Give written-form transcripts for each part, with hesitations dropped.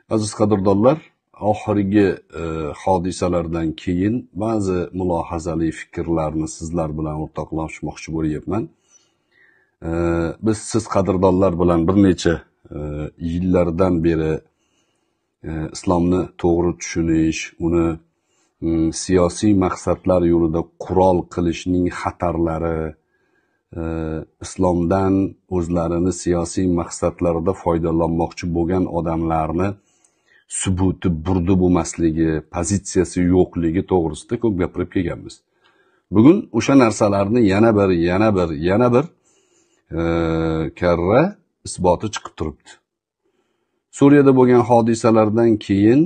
Aziz qadrdonlar, oxirgi hodisalardan keyin ba'zi mulohazali fikrlarni sizlar bilan o'rtoqlashmoqchi bo'lyapman. Biz siz qadrdonlar bilan bir necha yillardan beri islomni to'g'ri tushunish, uni siyosiy maqsadlar yo'lida qurol qilishning xatarlari, islomdan o'zlarini siyosiy maqsadlarida foydalanmoqchi bo'lgan odamlarni subuti burdi bo'lmasligi, pozitsiyasi yo'qligi to'g'risida ko'p gapirib kelganmiz. Bugun o'sha narsalarni yana bir karra isboti chiqib turibdi. Suriyada bo'lgan hodisalardan keyin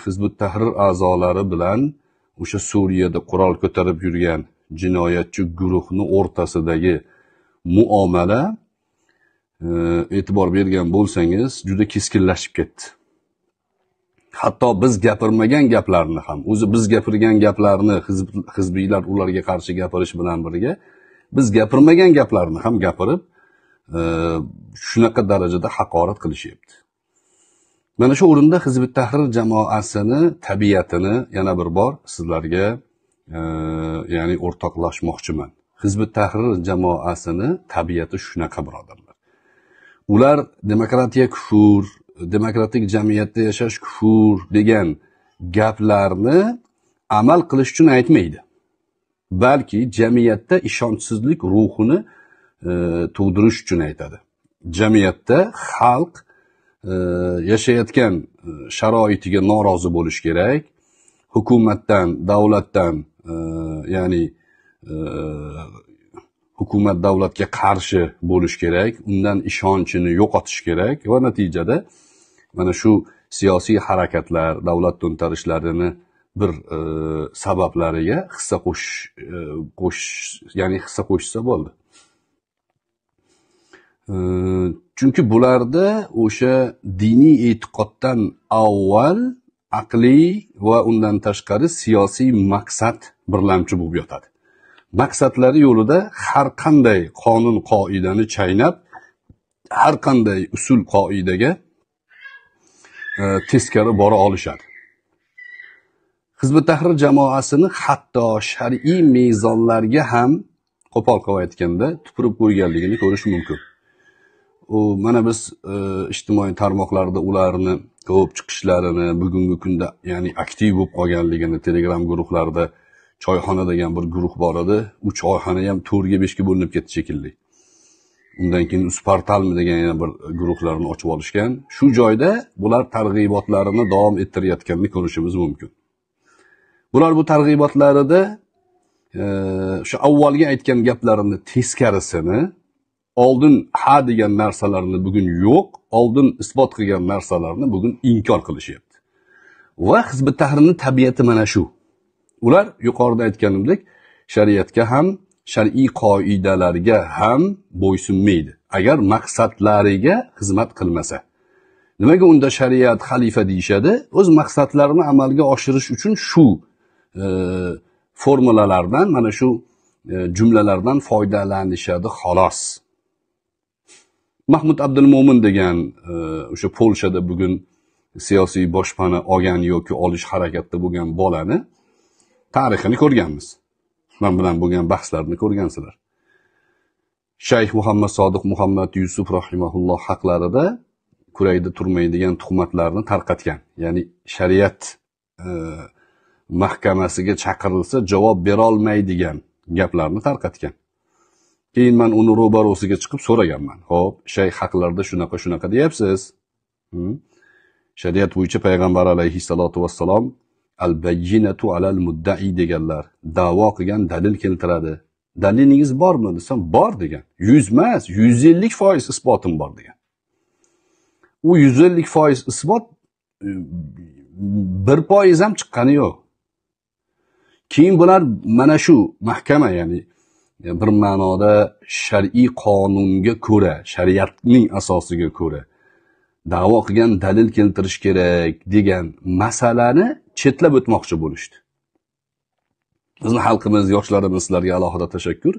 Hizbut Tahrir a'zolari bilan o'sha Suriyada qurol ko'tarib yurgan jinoyatchi guruhni o'rtasidagi muomala, e'tibor bergan bo'lsangiz, juda keskinlashib ketdi. Hatto biz gapirmagan gaplarni ham, o'zi biz gapirgan gaplarni hizbiylar ularga qarshi gapirish bilan birga, biz gapirmagan gaplarni ham gapirib, shunaqa darajada haqorat qilishyapti. Mana shu o'rinda Hizbut Tahrir jamoasini tabiatini yana bir bor sizlarga ya'ni o'rtoqlashmoqchiman. Hizbut Tahrir jamoasini tabiati shunaqa, birodarlar. Ular demokratiya kufur, demokratik jamiyatda yashash kufur degan gaplarni amal qilish uchun aytmaydi. Balki jamiyatda ishonchsizlik ruhini tug'dirish uchun aytadi. Jamiyatda xalq yashayotgan sharoitiga norozi bo'lish kerak. Hukumatdan, davlatdan, ya'ni hukumat davlatga qarshi bo'lish kerak, undan ishonchini yo'qotish kerak va natijada mana shu siyosiy harakatlar, davlat to'ntarishlarini bir sabablariga hissa qo'shsa bo'ldi. Chunki bularda o'sha diniy e'tiqoddan avval aqliy va undan tashqari siyosiy maqsad birlamchi bo'lib yotadi. Maqsadlari yo'lida har qanday qonun qoidani chaynab, har qanday usul qoidaga teskari bora olishadi. Hizbut Tahrir jamoasini hatto shar'iy mezonlarga ham qo'pol qilib aytganda tupurib qo'yganligini ko'rish mumkin. Mana biz ijtimoiy tarmoqlarda ularni ko'p chiqishlarini, bugungi kunda ya'ni aktiv bo'lib qolganligini, Telegram guruhlarda choyxona degan bir guruh bor edi. U choyxona ham 4 ga 5 ga bo'linib ketdi shekilli. Undan keyin Usportalmi degan yana bir guruhlarni ochib olishgan. Shu joyda bular targ'ibotlarini davom ettirayotganini ko'rishimiz mumkin. Bular bu targ'ibotlarida o'sha avvalgi aytgan gaplarini teskarisini, oldin ha degan narsalarni bugun yo'q, oldin isbot qilgan narsalarni bugun inkor qilishyapti. Va Hizbut Tahrirning tabiati mana shu. Ular yuqorida aytganimdek, shariatga ham, shar'iy qoidalarga ham bo'ysunmaydi, agar maqsadlariga xizmat qilmasa. Nimaga unda shariat xalifa deyishadi? O'z maqsadlarini amalga oshirish uchun shu formulalardan, mana shu jumlalardan foydalanishadi xolos. Mahmud Abdulmo'min degan o'sha Polshada bugun siyosiy boshpana olgan yoki olish harakatda bo'lgan bolani tarixini ko'rganmiz. Men bilan bo'lgan bahslarni ko'rgansizlar. Shayx Muhammad Sodiq Muhammad Yusuf rahimahulloh haqlarida kurayda turmaydigan tuhmatlarni tarqatgan. Ya'ni shariat mahkamasiga chaqirilsa javob bera olmaydigan gaplarni tarqatgan. Keyin men uni ro'barosiga chiqib so'raganman. Xo'p, shayx haqlarida shunaqa deyapsiz. Shariat bo'yicha payg'ambar alayhissalatu vassalom al-bayyinatu alal mudda'i deganlar. Da'vo qilgan dalil keltiradi. Dalilingiz bormi desam, bor degan. 100 emas, 150% isbotim bor degan. U 150% isbot 1% ham chiqqani yo'q. Keyin bular mana shu mahkama, ya'ni bir ma'noda shar'iy qonunga ko'ra, shariatning asosiga ko'ra da'vo qilgan dalil keltirish kerak degan masalani chetlab o'tmoqchi bo'lishdi. Bizning xalqimiz, yoshlarimiz, sizlarga alohida tashakkur.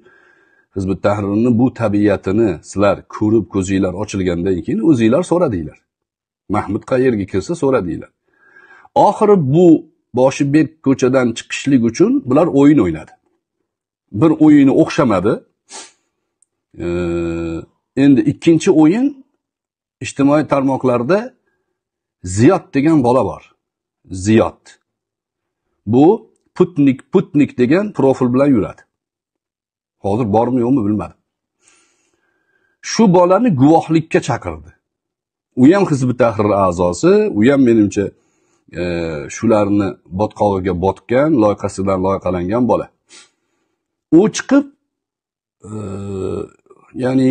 Hizbut Tahrirning bu tabiatini sizlar ko'rib, ko'zinglar ochilgandan keyin o'zinglar so'radinglar. Mahmud qayerga kirsa so'radinglar. Oxiri bu Boshibek ko'chadan chiqishlik uchun bular o'yin o'ynadi. Bir o'yini o'xshamadi. Endi ikkinchi o'yin ijtimoiy tarmoqlarda Ziyod degan bola bor. Ziyod. Bu Putnik degan profil bilan yuradi. Hozir bormi yo'qmi bilmadim. Shu bolani guvohlikka chaqirdi. U ham Hizb ut-Tahrir a'zosi, u ham menimcha shularni botqog'iga botgan, loyiqasidan loyiqalangan bola. U chiqib ya'ni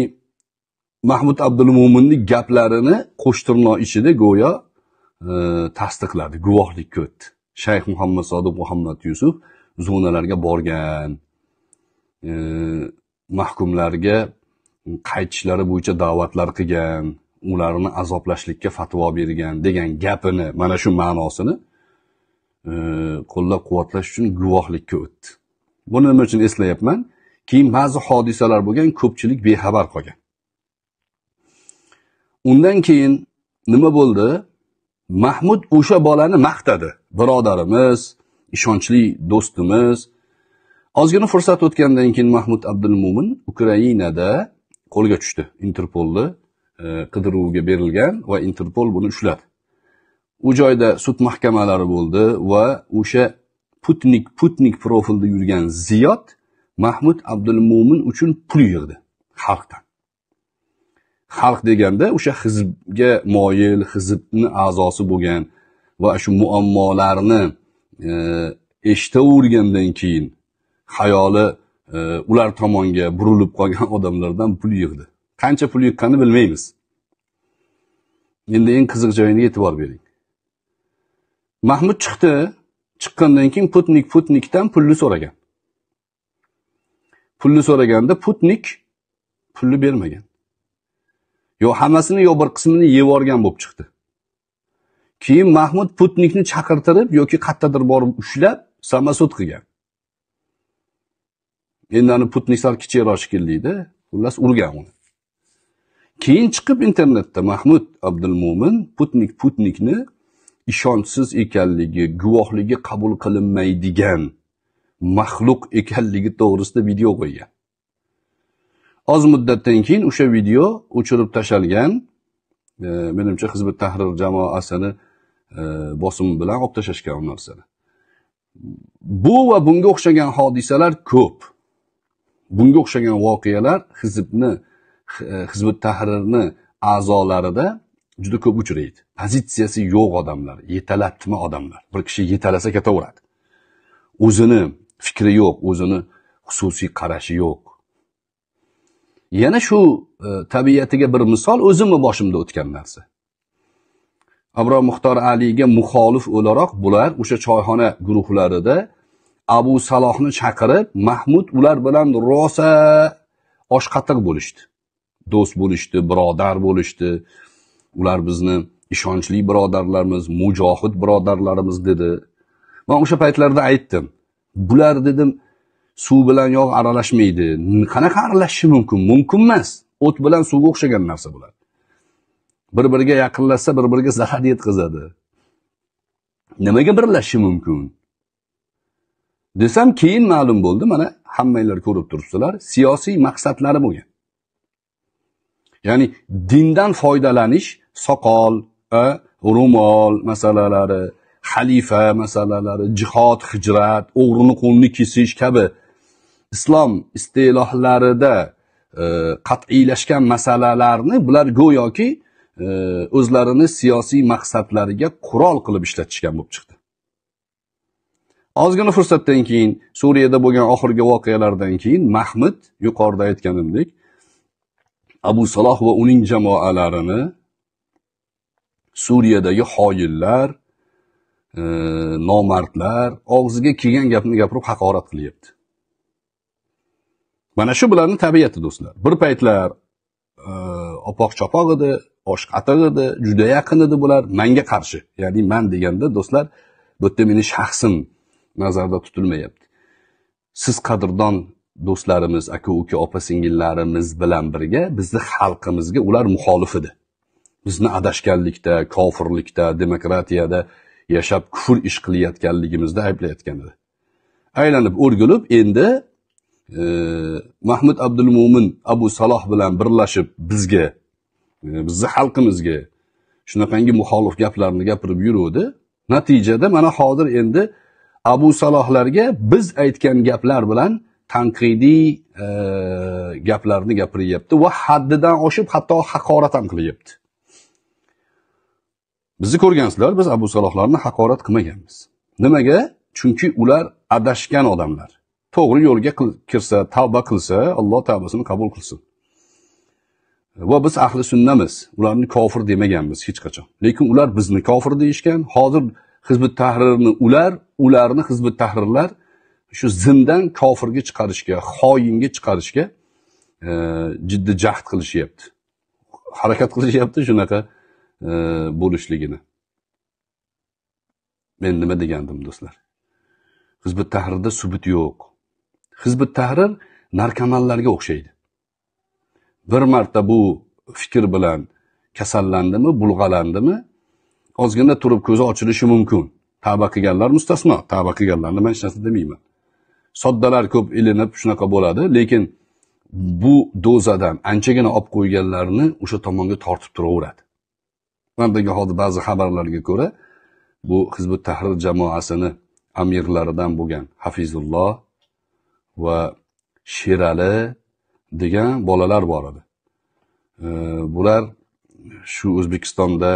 Mahmud Abdulmo'minning gaplarini qo'shtirnoq ichida go'yo tasdiqladi, guvohlikka o'tdi. Shayx Muhammad Sodiq Muhammad Yusuf zonalarga borgan, mahkumlarga qaytishlari bo'yicha da'vatlar qilgan, ularni azoblashlikka fatvo bergan degan gapini, mana shu ma'nosini qo'llab-quvvatlash uchun guvohlikka o'tdi. Buni nima uchun eslayapman? Keyin ba'zi hodisalar bo'lgan, ko'pchilik bexabar qolgan. Undan keyin nima bo'ldi? Mahmud o'sha bolani maqtadi. Birodarimiz, ishonchli do'stimiz. Ozgina fursat o'tgandan keyin Mahmud Abdulmo'min Ukrainada qo'lga tushdi. Interpolda qidiruvga berilgan va Interpol buni ushladi. U joyda sud mahkamalari bo'ldi va o'sha Putnik profilda yurgan Ziyod Mahmud Abdulmo'min uchun pul yig'di xalqdan. Xalq deganda o'sha hizbga moyil, hizbni a'zosi bo'lgan va shu muammolarni eshitavergandan keyin xayoli ular tomonga burilib qolgan odamlardan pul yig'di. Qancha pul yiqqanini bilmaymiz. Endi eng qiziq joyiga e'tibor bering. Mahmud chiqdi, chiqqandan keyin Putnikdan pulni so'ragan. Pulni so'raganda Putnik pulni bermagan. Yo hammasini yo bir qismini yeb olgan bo'lib chiqdi. Keyin Mahmud Putnikni chaqirtirib yoki qayerdadir borib ushlab samasud qilgan. Endi ani Putnik sal kichikroq shekilli-da, xullas urgan uni. Keyin chiqib internetda Mahmud Abdulmo'min Putnikni ishonchsiz ekanligi, guvohligi qabul qilinmaydigan maxluq ekanligi to'g'risida video qo'ygan. Oz muddatdan keyin o'sha video o'chirib tashalgan. Menimcha Hizb ut-Tahrir jamoasini bosimi bilan olib tashashgan u narsani. Bu va bunga o'xshagan hodisalar ko'p. Bunga o'xshagan voqealar Hizb ut-Tahrirni a'zolarida juda ko'p uchraydi. Pozitsiyasi yo'q odamlar, yetalatma odamlar. Bir kishi yetalasa ketaveradi. O'zini fikri yo'q, o'zini xususiy qarashi yo'q. Yana shu tabiatiga bir misol o'zimni boshimda o'tgan narsa. Abror Muxtor Aliga muxolif o'laroq bular o'sha choyxona guruhlarida Abu Salohni chaqirib, Mahmud ular bilan rosa oshqatiq bo'lishdi. Do'st bo'lishdi, birodar bo'lishdi. Ular bizni ishonchli birodarlarimiz, mujohid birodarlarimiz dedi. Men o'sha paytlarda aytdim. Bular dedim, suv bilan yog' aralashmaydi. Qanaqa aralashishi mumkin? Mumkin emas. O't bilan suvga o'xshagan narsa bular. Bir-biriga yaqinlashsa, bir-biriga zarar yetkazadi. Nimaga birlashishi mumkin? Desam, keyin ma'lum bo'ldi, mana hammanglar ko'rib turibsizlar, siyosiy maqsadlari bo'lgan. Ya'ni dindan foydalanish, soqol, ro'mol masalalari, xalifa masalalari, jihod, hijrat, o'g'rini qo'lni kesish kabi islom istilohlarida qat'iylashgan masalalarni bular go'yoki o'zlarini siyosiy maqsadlariga qurol qilib ishlatishgan bo'lib chiqdi. Ozgina fursatdan keyin Suriyada bo'lgan oxirgi voqealardan keyin Mahmud yuqorida aytganimdek Abu Saloh va uning jamoalarini Suriyadagi xoyillar, nomardlar og'ziga kelgan gapni gapirib haqorat qilyapti. Mana shu bularning tabiati do'stlar. Bir paytlar opoq-chopoq edi, oshqatiq edi, juda yaqin edi bular menga qarshi. Ya'ni men deganda do'stlar, bu yerda meni shaxsim nazarda tutilmayapti. Siz qadrdon do'stlarimiz, aka-uka, opa-singillarimiz bilan birga bizni xalqimizga ular muxolif edi. bizni adashganlikda, kofirlikda, demokratiyada yashab kufr ish qilayotganligimizda ayblayotgan edi. Aylanib o'rgilib endi Mahmud Abdulmo'min Abu Saloh bilan birlashib bizga, bizni xalqimizga shunaqangi muxolif gaplarni gapirib yuruvdi. Natijada mana hozir endi Abu Salohlarga biz aytgan gaplar bilan tanqidiy gaplarni gapiryapti va haddidan oshib hatto haqorat ham qilyapti. Bizni ko'rgansizlar, biz Abu Salohlarni haqorat qilmaganmiz. Nimaga? Chunki ular adashgan odamlar. To'g'ri yo'lga kirsa, tavba qilsa, Alloh tavbasini qabul qilsin. Va biz ahli sunnamiz. Ularni kofir demaganmiz hech qachon. Lekin ular bizni kofir deyishgan. Hozir Hizbut Tahrirni ularni Hizbut Tahrirlar shu zindan kofirga chiqarishga, xoyinga chiqarishga jiddiy jahd qilishyapti. Harakat qilishyapti shunaqa bo'lishligini. Men nima degandim do'stlar? Hizbut Tahrirda subut yo'q. Hizbut Tahrir narkomanlarga o'xshaydi. Bir marta bu fikr bilan kasallandimi, bulg'alandimi, ozgina turib ko'zi ochilishi mumkin. Tavba qilganlar mustasno. Tavba qilganlarni men hech narsa demayman. Soddalar ko'p ilinib shunaqa bo'ladi, lekin bu dozadan anchagina olib qo'yganlarni o'sha tomonga tortib turaveradi. Mendagi hozir ba'zi xabarlarga ko'ra, bu Hizbut Tahrir jamoasini amirlaridan bo'lgan Hafizulloh va Sherali degan bolalar bor edi. Bular shu O'zbekistonda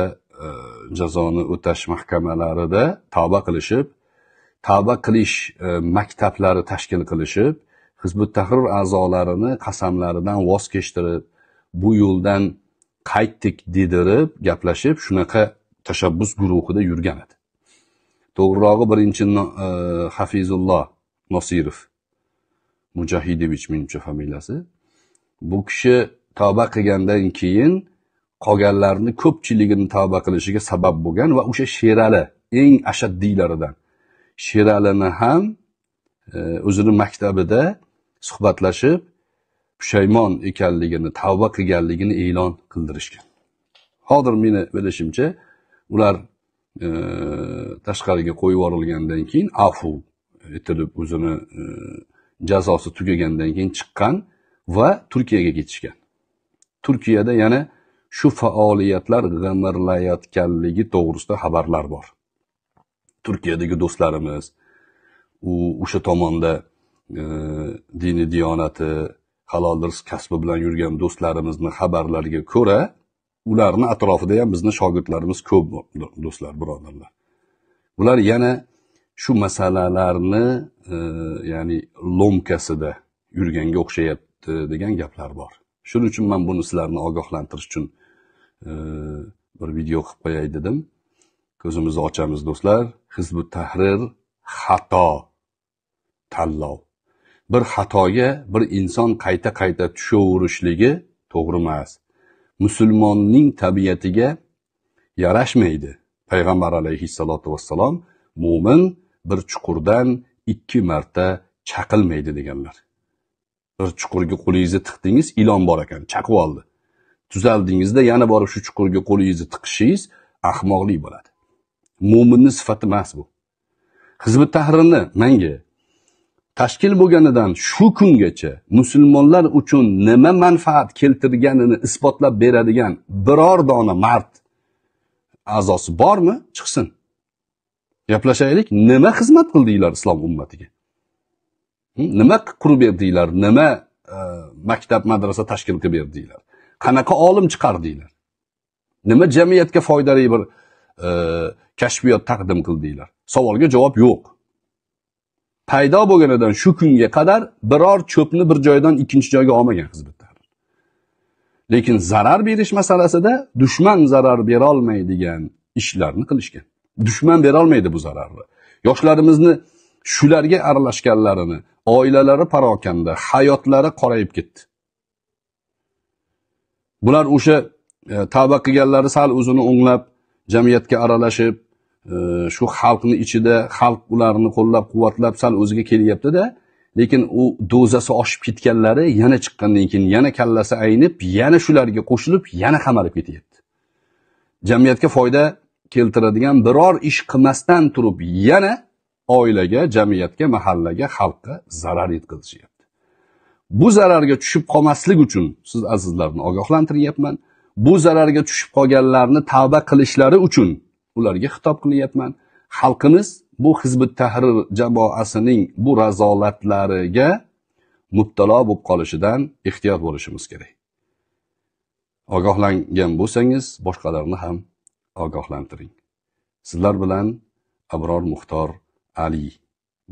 jazoni o'tash mahkamalarida tavba qilishib, tavba qilish maktablari tashkil qilishib, Hizbut Tahrir a'zolarini qasamlaridan voz kechtirib, bu yo'ldan qaytdik dedirib, gaplashib, shunaqa tashabbus guruhida yurgan edi. To'g'rirog'i birinchi Hafizulloh Nosirov Mujahidovich menimcha familiyasi. Bu kishi tavba qilgandan keyin qolganlarni ko'pchiligini tavba qilishiga sabab bo'lgan va o'sha Sherali eng ashaddiylaridan Sheralini ham o'zining maktabida suhbatlashib, pushaymon ekanligini, tavba qilganligini e'lon qildirishgan. Hozir meni bilishimcha, ular tashqariga qo'yib yuborilgandan keyin afu etilib o'zini jazosi tugagandan keyin chiqqan va Turkiyaga ketishgan. Turkiyada yana shu faoliyatlar g'imirlayotganligi to'g'risida xabarlar bor. Turkiyadagi do'stlarimiz, o'sha tomonda dini diyonati, halol rizq kasbi bilan yurgan do'stlarimizni xabarlariga ko'ra, ularning atrofida ham bizning shogirdlarimiz ko'p do'stlar, birodarlar. Bular yana shu masalalarni ya'ni lomkasida yurganga o'xshayapti degan gaplar bor. Shuning uchun men buni sizlarni ogohlantirish uchun bir video qilib qo'yay dedim. Ko'zimizni ochamiz do'stlar. Hizbut Tahrir xato tanlov. Bir xatoga bir inson qayta tushaverishligi to'g'ri emas. Musulmonning tabiatiga yarashmaydi. Payg'ambar alayhissalatu vassalom mo'min bir chuqurdan 2 marta chaqilmaydi deganlar. Bir chuqurga qo'lingizni tiqdingiz, ilon bor ekan, chaqib oldi. Tuzaldingizda yana borib shu chuqurga qo'lingizni tiqishingiz ahmoqlik bo'ladi. Mo'minning sifati emas bu. Hizbut Tahrirni menga tashkil bo'lganidan shu kungacha musulmonlar uchun nima manfaat keltirganini isbotlab beradigan biror dona mard a'zosi bormi? Chiqsin. Gaplashaylik, nima xizmat qildinglar islom ummatiga? Nima qurib berdinglar? Nima maktab, madrasa tashkil qilib berdinglar? Qanaqa olim chiqardinglar? Nima jamiyatga foydali bir kashfiyot taqdim qildinglar? Savolga javob yo'q. Paydo bo'lganidan shu kunga qadar biror cho'pni bir joydan ikkinchi joyga olmagan Hizbut Tahrir. Lekin zarar berish masalasida dushman zarar bera olmaydigan ishlarni qilishgan. Dushman bera olmaydi bu zararni. Yoshlarimizni shularga aralashganlarini, oilalari parokanda, hayotlari qorayib ketdi. Bular o'sha tavba qilganlari sal o'zini o'nglab, jamiyatga aralashib, shu xalqning ichida xalq ularni qo'llab-quvvatlab sal o'ziga kelyapti-da, lekin u dozasi oshib ketganlari yana chiqqandan keyin yana kallasi aynib, yana shularga qo'shilib, yana qamalib ketyapti. jamiyatga foyda keltiradigan biror ish qilmasdan turib yana oilaga, jamiyatga, mahallaga, xalqqa zarar yetkazishyapti. Bu zararga tushib qolmaslik uchun siz azizlarni ogohlantiryapman. Bu zararga tushib qolganlarni tavba qilishlari uchun ularga xitob qilyapman. Xalqimiz bu Hizbut Tahrir jamoasining bu razolatlariga mubtalo bo'lib qolishidan ehtiyot bo'lishimiz kerak. Ogohlangan bo'lsangiz, boshqalarni ham ogohlantiring. Sizlar bilan Abror Muxtor Ali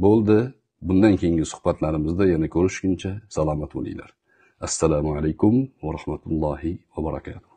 bo'ldi. Bundan keyingi suhbatlarimizda yana ko'rishguncha salomat bo'linglar. Assalomu alaykum va rahmatullohi va barakatuh.